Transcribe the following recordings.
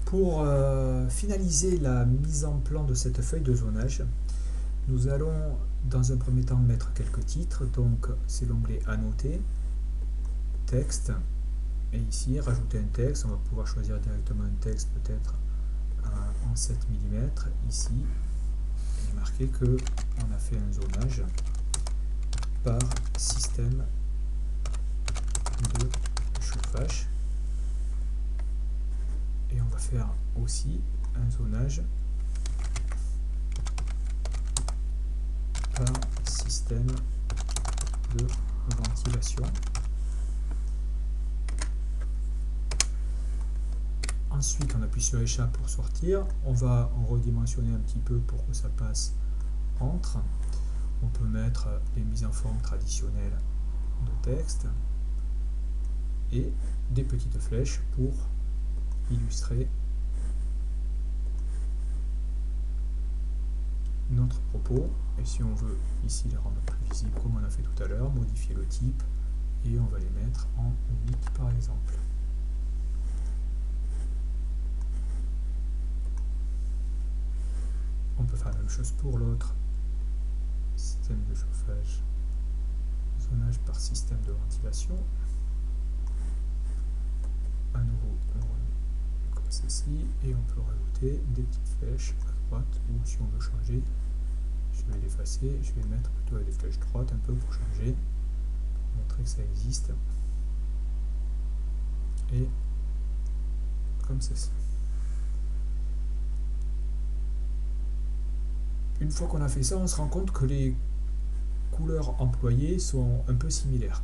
Pour finaliser la mise en plan de cette feuille de zonage, nous allons dans un premier temps mettre quelques titres. Donc c'est l'onglet Annoter, Texte, et ici rajouter un texte. On va pouvoir choisir directement un texte peut-être en 7 mm. Ici, il est marqué qu'on a fait un zonage par système de chauffage. Et on va faire aussi un zonage par système de ventilation. Ensuite, on appuie sur Échappe pour sortir. On va en redimensionner un petit peu pour que ça passe entre. On peut mettre les mises en forme traditionnelles de texte et des petites flèches pour illustrer notre propos. Et si on veut ici les rendre plus visibles comme on a fait tout à l'heure, modifier le type et on va les mettre en 8 par exemple. On peut faire la même chose pour l'autre système de chauffage, zonage par système de ventilation. À nouveau, on remet comme ceci et on peut rajouter des petites flèches à droite, ou si on veut changer, je vais l'effacer, je vais mettre plutôt des flèches droites un peu pour changer, pour montrer que ça existe. Et comme ceci. Une fois qu'on a fait ça, on se rend compte que les couleurs employées sont un peu similaires.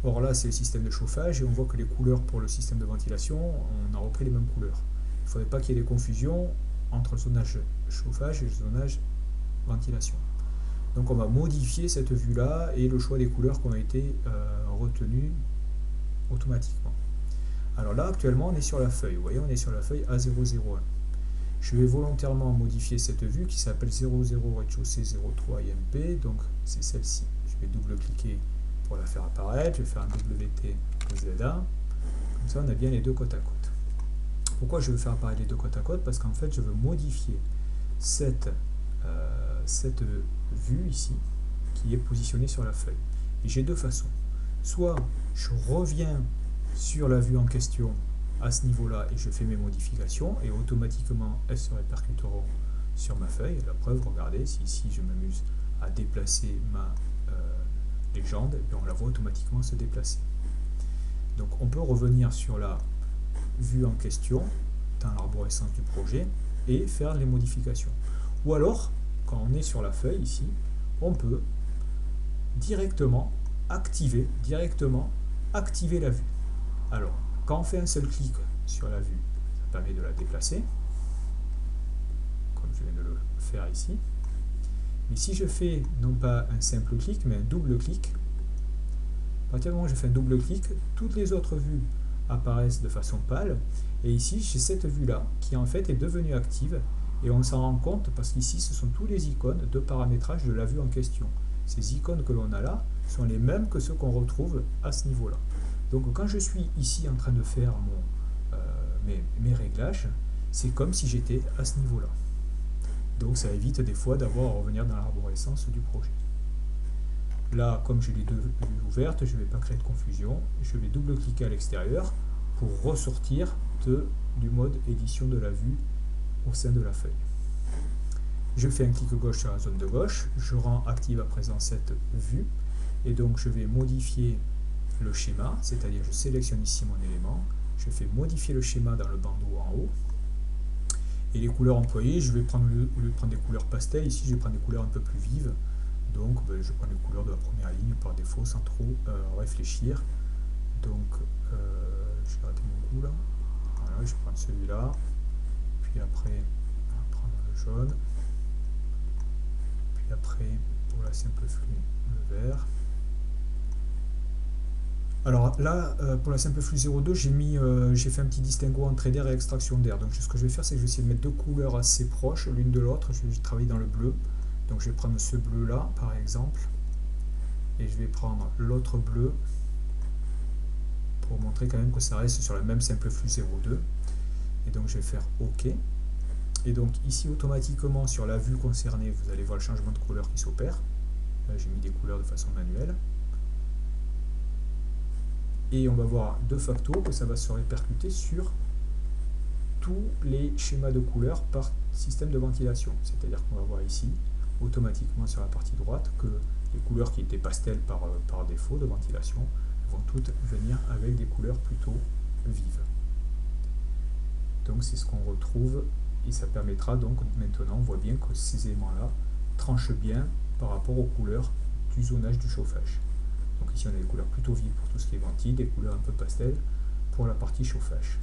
Or là, c'est le système de chauffage et on voit que les couleurs pour le système de ventilation, on a repris les mêmes couleurs. Il ne faudrait pas qu'il y ait des confusions entre le zonage chauffage et le zonage ventilation. Donc on va modifier cette vue-là et le choix des couleurs qui ont été retenues automatiquement. Alors là, actuellement, on est sur la feuille. Vous voyez, on est sur la feuille A001. Je vais volontairement modifier cette vue qui s'appelle 00 rez-de-chaussée 03 IMP, donc c'est celle-ci. Je vais double-cliquer pour la faire apparaître, je vais faire un WT ZA, comme ça on a bien les deux côte à côte. Pourquoi je veux faire apparaître les deux côte à côte? Parce qu'en fait je veux modifier cette vue ici, qui est positionnée sur la feuille. Et j'ai deux façons. Soit je reviens sur la vue en question à ce niveau-là et je fais mes modifications et automatiquement elles se répercuteront sur ma feuille. La preuve, regardez, si ici je m'amuse à déplacer ma légende, et on la voit automatiquement se déplacer. Donc on peut revenir sur la vue en question dans l'arborescence du projet et faire les modifications. Ou alors, quand on est sur la feuille ici, on peut directement activer la vue. Alors, quand on fait un seul clic sur la vue, ça permet de la déplacer, comme je viens de le faire ici. Mais si je fais non pas un simple clic, mais un double clic, à partir du moment où je fais un double clic, toutes les autres vues apparaissent de façon pâle. Et ici, j'ai cette vue-là qui en fait est devenue active. Et on s'en rend compte parce qu'ici, ce sont tous les icônes de paramétrage de la vue en question. Ces icônes que l'on a là sont les mêmes que ceux qu'on retrouve à ce niveau-là. Donc quand je suis ici en train de faire mes réglages, c'est comme si j'étais à ce niveau-là. Donc ça évite des fois d'avoir à revenir dans l'arborescence du projet. Là, comme j'ai les deux vues ouvertes, je ne vais pas créer de confusion. Je vais double-cliquer à l'extérieur pour ressortir du mode édition de la vue au sein de la feuille. Je fais un clic gauche sur la zone de gauche, je rends active à présent cette vue, et donc je vais modifier le schéma, c'est-à-dire je sélectionne ici mon élément, je fais modifier le schéma dans le bandeau en haut, et les couleurs employées, je vais prendre, au lieu de prendre des couleurs pastel, ici je vais prendre des couleurs un peu plus vives, donc je prends les couleurs de la première ligne par défaut sans trop réfléchir. Donc j'ai raté mon coup là, voilà, je prends celui-là, puis après on va prendre le jaune, puis après pour la simple flux le vert. Alors là, pour la simple flux 02, j'ai fait un petit distinguo entre d'air et extraction d'air. Donc ce que je vais faire, c'est que je vais essayer de mettre deux couleurs assez proches l'une de l'autre. Je vais travailler dans le bleu. Donc je vais prendre ce bleu là, par exemple, et je vais prendre l'autre bleu pour montrer quand même que ça reste sur la même simple flux 02. Et donc je vais faire OK. Et donc ici automatiquement sur la vue concernée, vous allez voir le changement de couleur qui s'opère. Là j'ai mis des couleurs de façon manuelle. Et on va voir de facto que ça va se répercuter sur tous les schémas de couleurs par système de ventilation. C'est-à-dire qu'on va voir ici automatiquement sur la partie droite que les couleurs qui étaient pastel par défaut de ventilation vont toutes venir avec des couleurs plutôt vives. Donc c'est ce qu'on retrouve et ça permettra donc maintenant, on voit bien que ces éléments-là tranchent bien par rapport aux couleurs du zonage du chauffage. Donc ici on a des couleurs plutôt vives pour tout ce qui est ventile, des couleurs un peu pastel pour la partie chauffage.